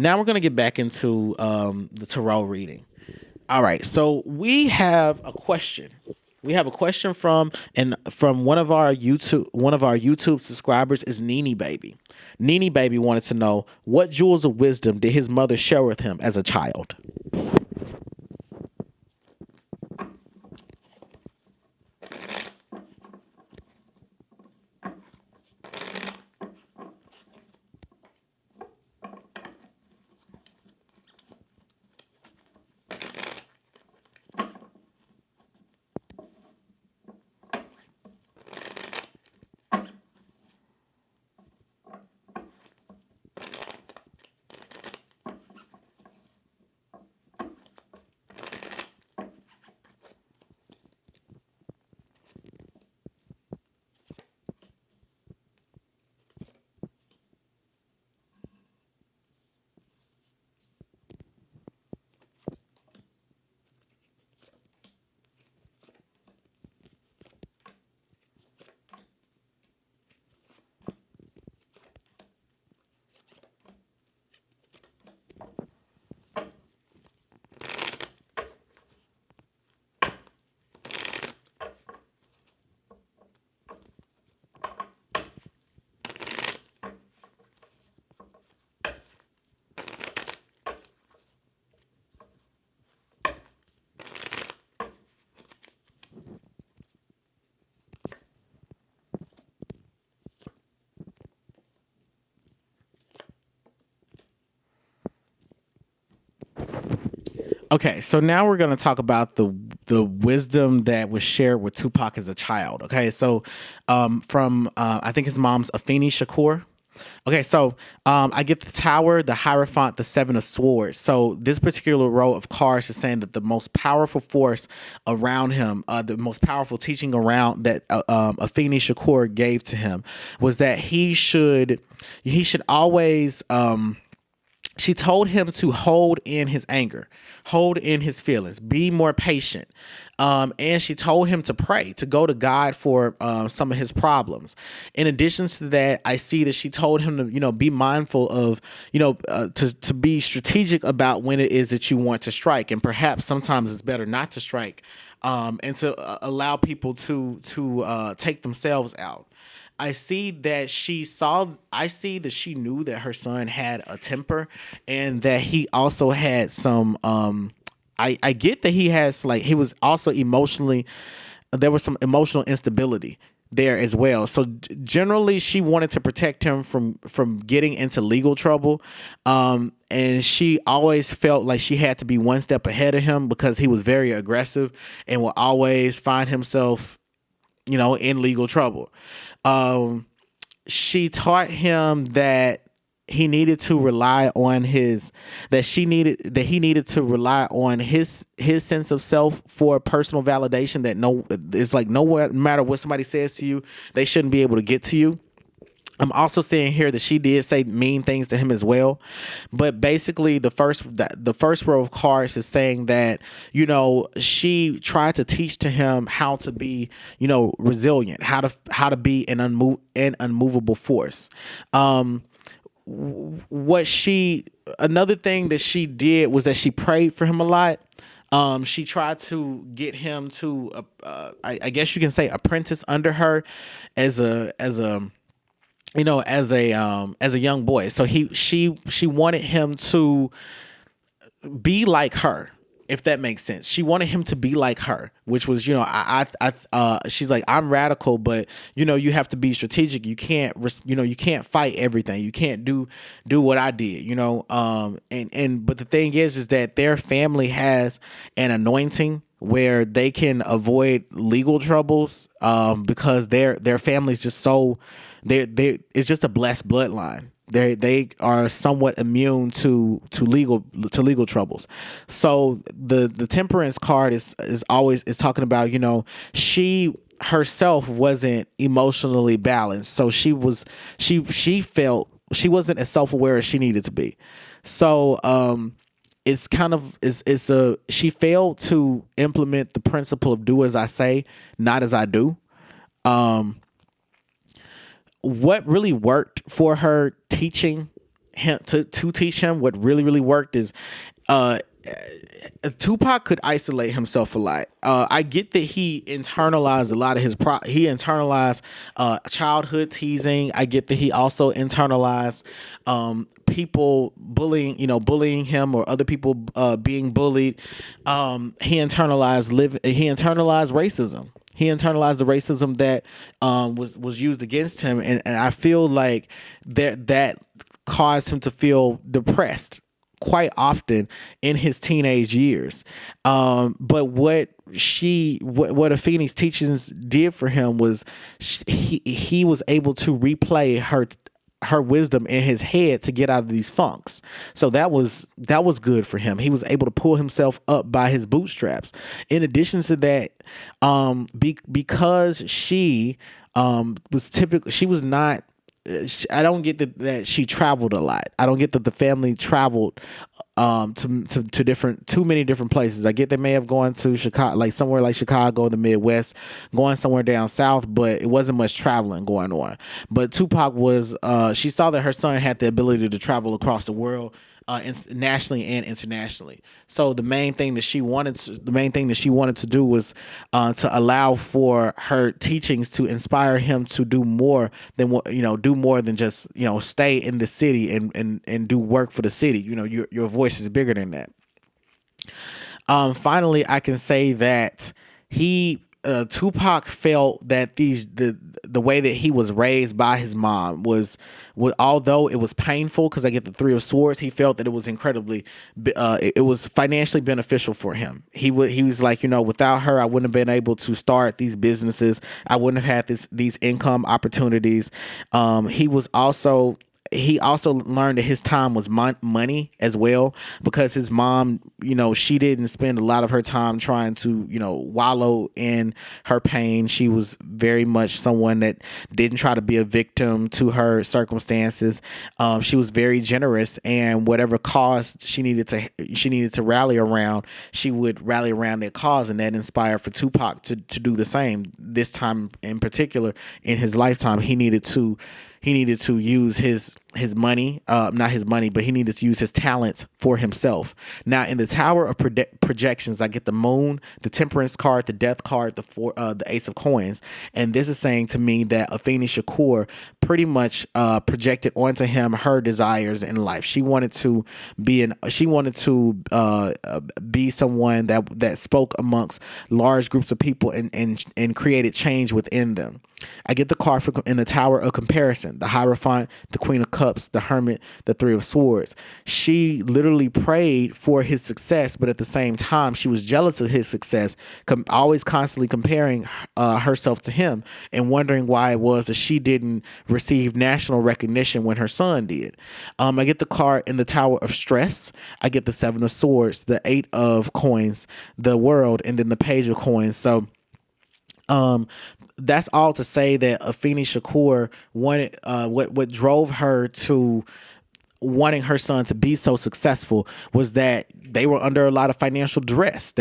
Now we're going to get back into the tarot reading. All right, so we have a question. We have a question from one of our YouTube subscribers is Nene Baby. Nene Baby wanted to know, what jewels of wisdom did his mother share with him as a child? Okay, so now we're going to talk about the wisdom that was shared with Tupac as a child. Okay, so from I think his mom's Afeni Shakur. Okay, so I get the Tower, the Hierophant, the Seven of Swords. So this particular row of cards is saying that the most powerful force around him, the most powerful teaching around that Afeni Shakur gave to him was that he should always. She told him to hold in his anger, hold in his feelings, be more patient. And she told him to pray, to go to God for some of his problems. In addition to that, I see that she told him to, be mindful of, to be strategic about when it is that you want to strike. And perhaps sometimes it's better not to strike, and to allow people to take themselves out. I see that she knew that her son had a temper, and that he also had some I get that he was also emotionally, there was some emotional instability there as well. So generally she wanted to protect him from getting into legal trouble. And she always felt like she had to be one step ahead of him because he was very aggressive and will always find himself, in legal trouble. She taught him that he needed to rely on he needed to rely on his sense of self for personal validation. That it's like no matter what somebody says to you, they shouldn't be able to get to you. I'm also seeing here that she did say mean things to him as well, but basically the first row of cards is saying that she tried to teach to him how to be resilient, how to be an unmovable force. Another thing that she did was that she prayed for him a lot. She tried to get him to I guess you can say apprentice under her as a young boy. So she wanted him to be like her, if that makes sense. She wanted him to be like her, which was, she's like, I'm radical, but you have to be strategic. You can't fight everything. You can't do what I did, but the thing is that their family has an anointing where they can avoid legal troubles, because their family's just so it's just a blessed bloodline. They are somewhat immune to legal troubles. So the temperance card is always talking about, she herself wasn't emotionally balanced. So she felt she wasn't as self-aware as she needed to be. So it's kind of she failed to implement the principle of do as I say, not as I do. What really worked for her teaching him to teach him what really worked is uh Tupac could isolate himself a lot. I get that he internalized a lot of he internalized childhood teasing. I get that he also internalized people bullying him, or other people being bullied. He internalized racism. He internalized the racism that was used against him, and I feel like that caused him to feel depressed quite often in his teenage years. But what Afeni's teachings did for him was he was able to replay her wisdom in his head to get out of these funks. So that was good for him. He was able to pull himself up by his bootstraps. In addition to that, because she was not. I don't get that she traveled a lot. I don't get that the family traveled to too many different places. I get they may have gone to Chicago, like somewhere like Chicago, the Midwest, going somewhere down south, but it wasn't much traveling going on. But Tupac was she saw that her son had the ability to travel across the world, nationally and internationally. So the main thing that she wanted to do was to allow for her teachings to inspire him to do more than just stay in the city and do work for the city. Your voice is bigger than that. Finally, I can say that Tupac felt that the way that he was raised by his mom was although it was painful, because I get the Three of Swords, he felt that it was incredibly it was financially beneficial for him. He was like, without her, I wouldn't have been able to start these businesses. I wouldn't have had these income opportunities. He also learned that his time was money as well, because his mom, she didn't spend a lot of her time trying to, wallow in her pain. She was very much someone that didn't try to be a victim to her circumstances. She was very generous, and whatever cause she needed to rally around, she would rally around that cause, and that inspired for Tupac to do the same. This time in particular in his lifetime, he needed to use his money, not his money, but he needed to use his talents for himself. Now, in the Tower of Projections, I get the Moon, the Temperance card, the Death card, the Ace of Coins, and this is saying to me that Afeni Shakur pretty much projected onto him her desires in life. She wanted to be someone that spoke amongst large groups of people and created change within them. I get the card in the Tower of Comparison, the Hierophant, the Queen of Cups, the Hermit, the Three of Swords. She literally prayed for his success, but at the same time, she was jealous of his success, always constantly comparing herself to him and wondering why it was that she didn't receive national recognition when her son did. I get the card in the Tower of Stress. I get the Seven of Swords, the Eight of Coins, the World, and then the Page of Coins. So that's all to say that Afeni Shakur wanted what drove her to wanting her son to be so successful was that they were under a lot of financial duress.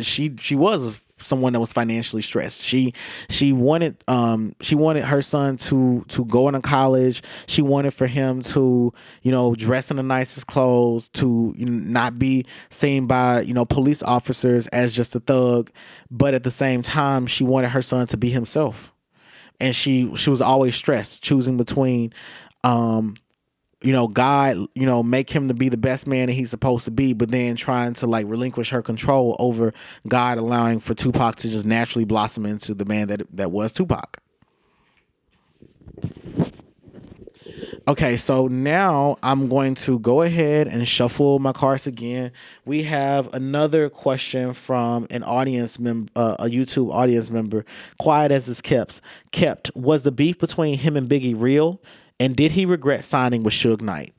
She was someone that was financially stressed. She wanted her son to go into college. She wanted for him to dress in the nicest clothes, to not be seen by police officers as just a thug, but at the same time she wanted her son to be himself. And she was always stressed, choosing between God, make him to be the best man that he's supposed to be, but then trying to relinquish her control over God, allowing for Tupac to just naturally blossom into the man that was Tupac. Okay, so now I'm going to go ahead and shuffle my cards again. We have another question from an audience member, a YouTube audience member. Quiet as it's kept. Was the beef between him and Biggie real? And did he regret signing with Suge Knight?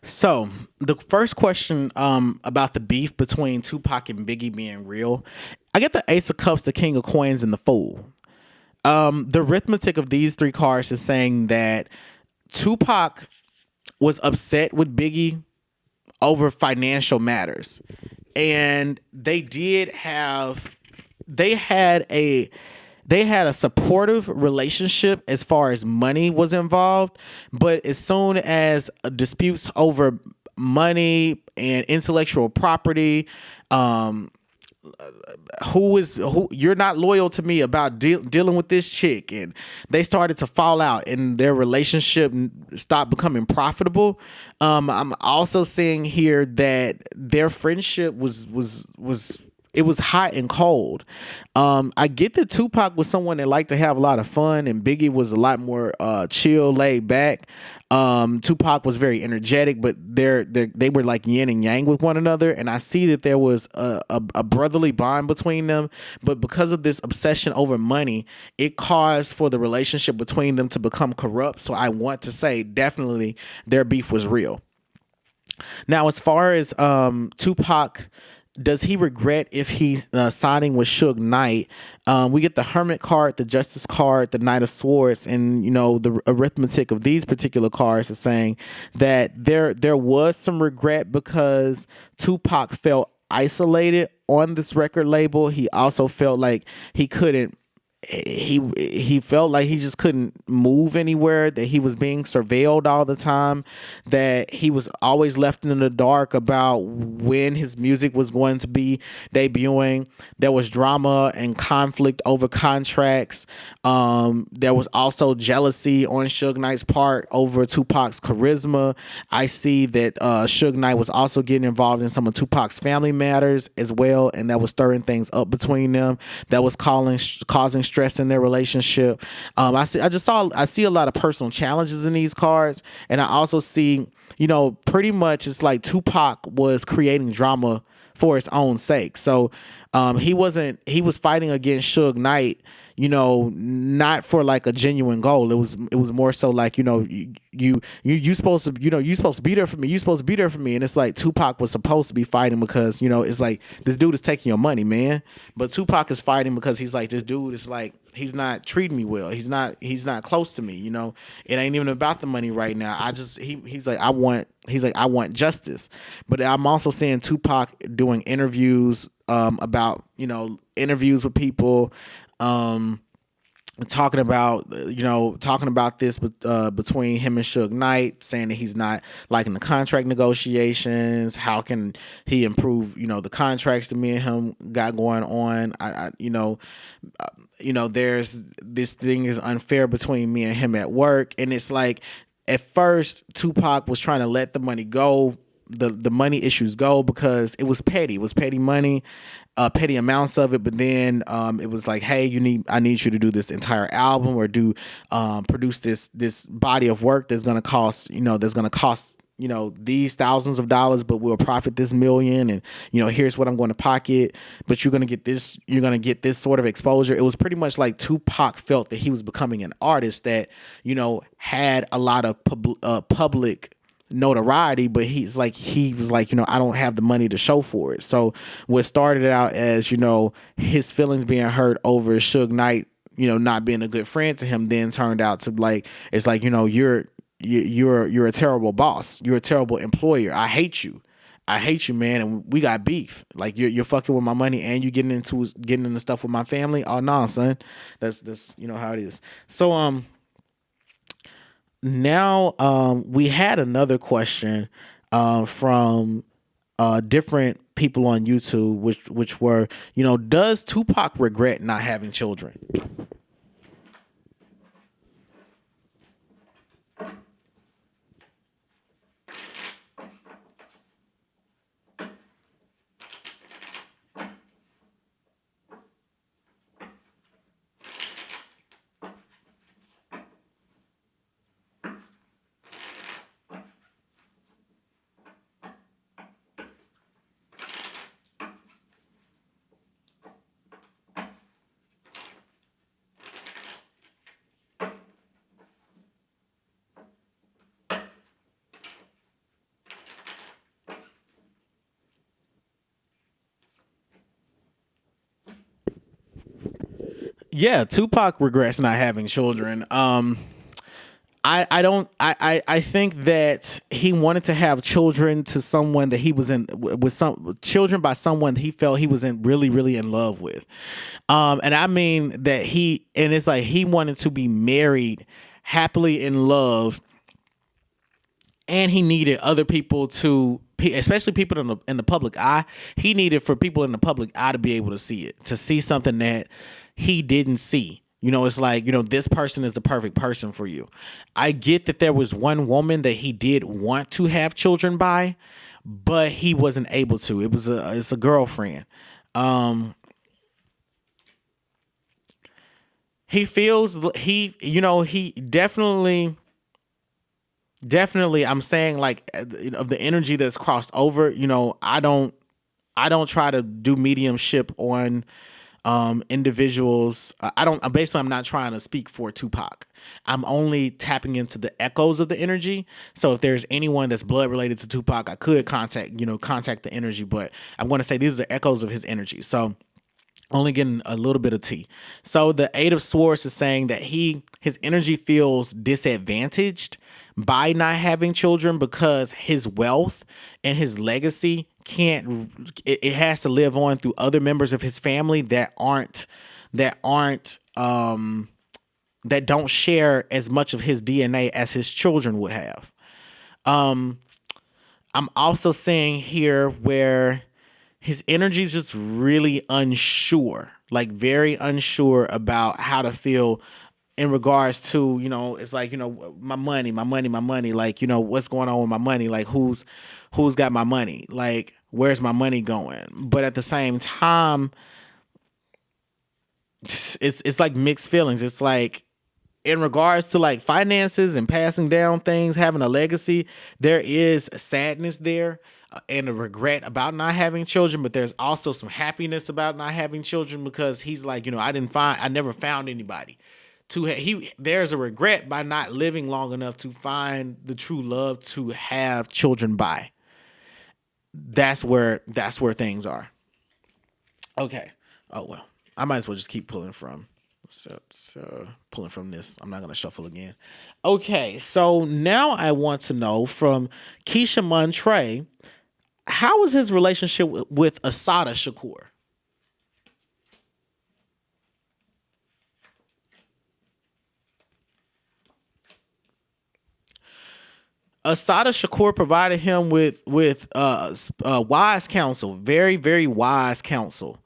So the first question about the beef between Tupac and Biggie being real, I get the Ace of Cups, the King of Coins, and the Fool. The arithmetic of these three cards is saying that Tupac was upset with Biggie over financial matters, and they had a supportive relationship as far as money was involved, but as soon as disputes over money and intellectual property, um who you're not loyal to me about dealing with this chick, and they started to fall out and their relationship stopped becoming profitable. I'm also seeing here that their friendship was it was hot and cold. I get that Tupac was someone that liked to have a lot of fun, and Biggie was a lot more chill, laid back. Tupac was very energetic, but they were like yin and yang with one another, and I see that there was a brotherly bond between them. But because of this obsession over money, it caused for the relationship between them to become corrupt. So I want to say definitely their beef was real. Now, as far as Tupac, does he regret if he's signing with Suge Knight? We get the Hermit card, the Justice card, the Knight of Swords, and the arithmetic of these particular cards is saying that there was some regret because Tupac felt isolated on this record label. He also felt like he felt like he just couldn't move anywhere, that he was being surveilled all the time, that he was always left in the dark about when his music was going to be debuting. There was drama and conflict over contracts. There was also jealousy on Suge Knight's part over Tupac's charisma. I see that Suge Knight was also getting involved in some of Tupac's family matters as well, and that was stirring things up between them. That was causing stress in their relationship. I see a lot of personal challenges in these cards, and I also see, pretty much it's like Tupac was creating drama for its own sake. So he was fighting against Suge Knight, not for like a genuine goal. It was more so like, you supposed to, you supposed to be there for me. You supposed to be there for me. And it's like Tupac was supposed to be fighting because, it's like this dude is taking your money, man. But Tupac is fighting because he's like, this dude is like, he's not treating me well. He's not close to me. It ain't even about the money right now. He's like, I want justice. But I'm also seeing Tupac doing interviews about, interviews with people, talking about this between him and Suge Knight, saying that he's not liking the contract negotiations. How can he improve the contracts that me and him got going on? There's this thing is unfair between me and him at work, and it's like at first Tupac was trying to let the money go, the money issues go, because it was petty. It was petty money, petty amounts of it. But then it was like, hey, I need you to do this entire album, or produce this body of work that's gonna cost these thousands of dollars, but we'll profit this million, and here's what I'm going to pocket, but you're gonna get this sort of exposure. It was pretty much like Tupac felt that he was becoming an artist that had a lot of public notoriety, but he was like, I don't have the money to show for it. So what started out as his feelings being hurt over Suge Knight not being a good friend to him, then turned out to like, it's like, you're a terrible boss, you're a terrible employer, I hate you, man, and we got beef. Like you're fucking with my money, and you getting into stuff with my family. Oh no, son, that's how it is. So now we had another question from different people on YouTube, which were, does Tupac regret not having children? Yeah, Tupac regrets not having children. I don't I think that he wanted to have children to someone that he was in with some children by someone he felt he was in really in love with. And I mean that it's like he wanted to be married happily in love, and he needed other people to, especially people in the public eye. He needed for people in the public eye to be able to see it, to see something that he didn't see. It's like, this person is the perfect person for you. I get that there was one woman that he did want to have children by, but he wasn't able to. It's a girlfriend. He feels he definitely, I'm saying, like, of the energy that's crossed over. I don't try to do mediumship on individuals. I don't basically, I'm not trying to speak for Tupac. I'm only tapping into the echoes of the energy. So if there's anyone that's blood related to Tupac, I could contact the energy, but I'm going to say these are echoes of his energy. So only getting a little bit of tea. So the Eight of Swords is saying that his energy feels disadvantaged by not having children, because his wealth and his legacy it has to live on through other members of his family that don't share as much of his DNA as his children would have. I'm also seeing here where his energy is just really unsure, like very unsure about how to feel in regards to, it's like, my money, like, what's going on with my money? Like, who's got my money? Like, where's my money going? But at the same time, it's like mixed feelings. It's like, in regards to like finances and passing down things, having a legacy, there is sadness there, and a regret about not having children, but there's also some happiness about not having children, because he's like, I never found anybody there's a regret by not living long enough to find the true love to have children by. That's where things are. Okay. Oh, well, I might as well just keep pulling from. So pulling from this. I'm not going to shuffle again. Okay. So now I want to know from Keisha Montre, how was his relationship with Asada Shakur? Asada Shakur provided him with wise counsel, very, very wise counsel.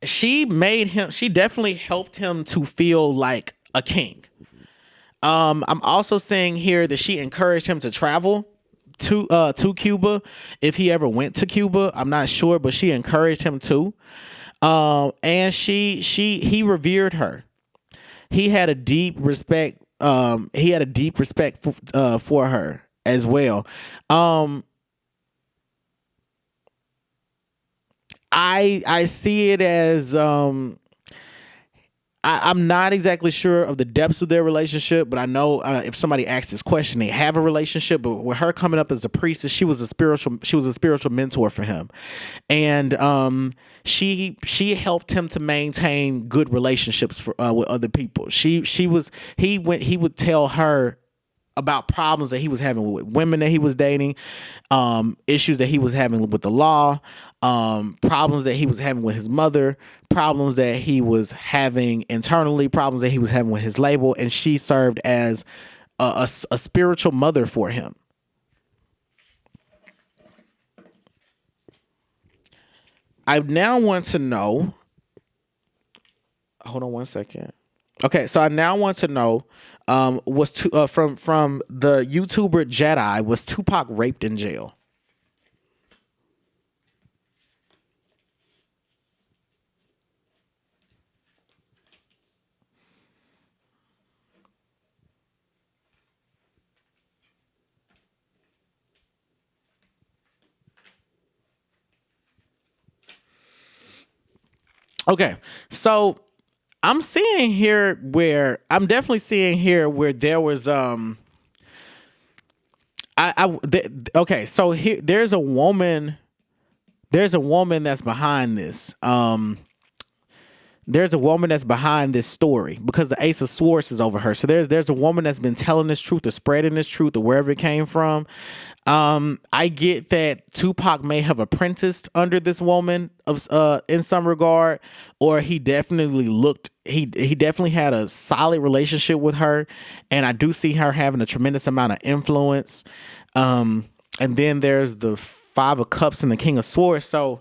She definitely helped him to feel like a king. I'm also saying here that she encouraged him to travel to Cuba if he ever went to Cuba. I'm not sure, but she encouraged him to. And he revered her. He had a deep respect. For her as well. I see it as I'm not exactly sure of the depths of their relationship, but I know if somebody asks this question, they have a relationship. But with her coming up as a priestess, she was a spiritual mentor for him, and she helped him to maintain good relationships with other people. He would tell her about problems that he was having with women that he was dating, issues that he was having with the law, problems that he was having with his mother, problems that he was having internally, problems that he was having with his label, and she served as a spiritual mother for him. I now want to know. Hold on one second. Okay, so I now want to know, from the YouTuber Jedi, was Tupac raped in jail? Okay, so I'm definitely seeing here where there was okay, so here there's a woman that's behind this. there's a woman that's behind this story because the Ace of Swords is over her. So there's a woman that's been telling this truth, or spreading this truth, or wherever it came from. I get that Tupac may have apprenticed under this woman of in some regard, or he definitely had a solid relationship with her, and I do see her having a tremendous amount of influence. And then there's the Five of Cups and the King of Swords. So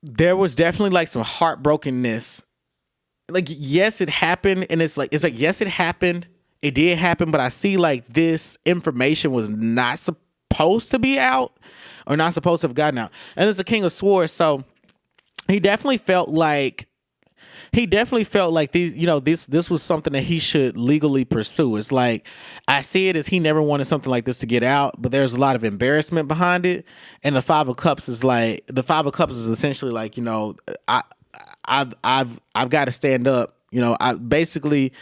there was definitely like some heartbrokenness. Like, yes, it happened, and it's like yes, it happened. It did happen, but I see like this information was not supposed to be out, or not supposed to have gotten out. And it's a King of Swords, so he definitely felt like these, this was something that he should legally pursue. It's like, I see it as he never wanted something like this to get out, but there's a lot of embarrassment behind it. And the Five of Cups is essentially like, I've got to stand up. I basically,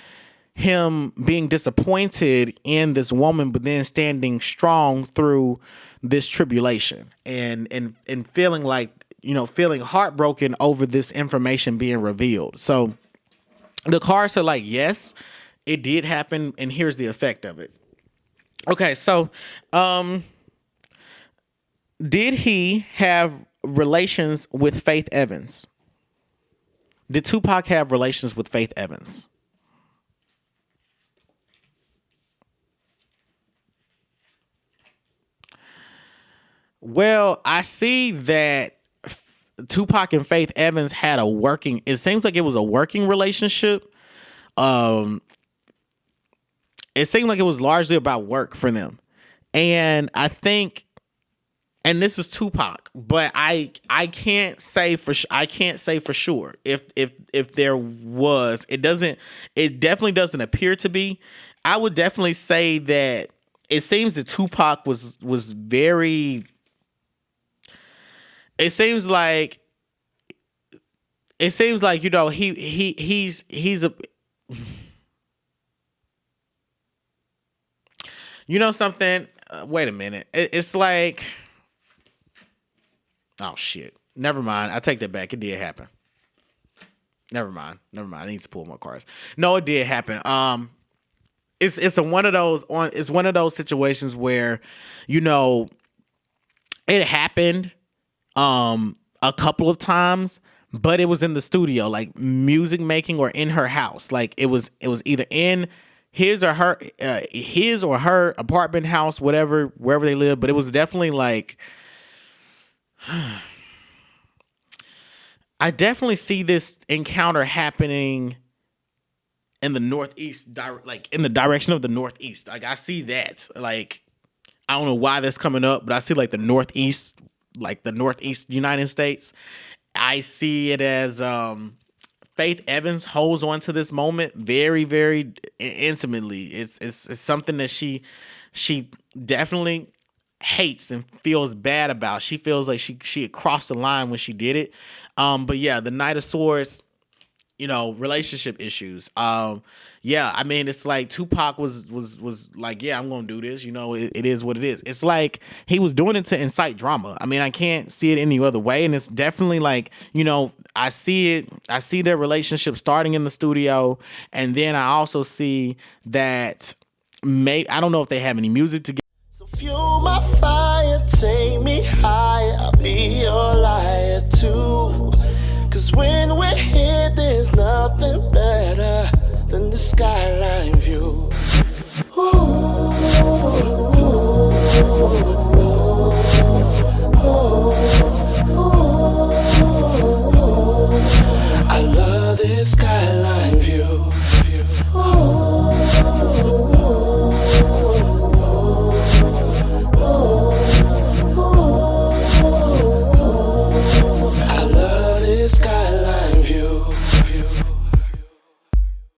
him being disappointed in this woman, but then standing strong through this tribulation, and feeling like, feeling heartbroken over this information being revealed. So the cards are like, yes, it did happen, and here's the effect of it. Okay, so did he have relations with Faith Evans? Did Tupac have relations with Faith Evans? Well, I see that Tupac and Faith Evans had it seems like it was a working relationship. It seemed like it was largely about work for them. And I think, and this is Tupac, but I can't say for sure if there was. It definitely doesn't appear to be. I would definitely say that it seems that Tupac was very. It seems like he's a. Something. Wait a minute. It's like. Oh shit. Never mind. I take that back. It did happen. Never mind. I need to pull more cards. No, it did happen. It's one of those situations where, it happened a couple of times, but it was in the studio, like music making, or in her house. Like it was either in his or her apartment house, wherever they live. But it was definitely like, I definitely see this encounter happening in the Northeast, like in the direction of the Northeast. Like I see that. Like, I don't know why that's coming up, but I see like the Northeast United States. I see it as Faith Evans holds on to this moment very, very intimately. It's something that she definitely hates and feels bad about. She feels like she had crossed the line when she did it. But yeah, the Knight of Swords, relationship issues. Yeah, I mean, it's like Tupac was like, yeah, I'm gonna do this. It is what it is. It's like he was doing it to incite drama. I mean, I can't see it any other way. And it's definitely like, I see their relationship starting in the studio, and then I also see that I don't know if they have any music together. So fuel my fire, take me high, I'll be your light.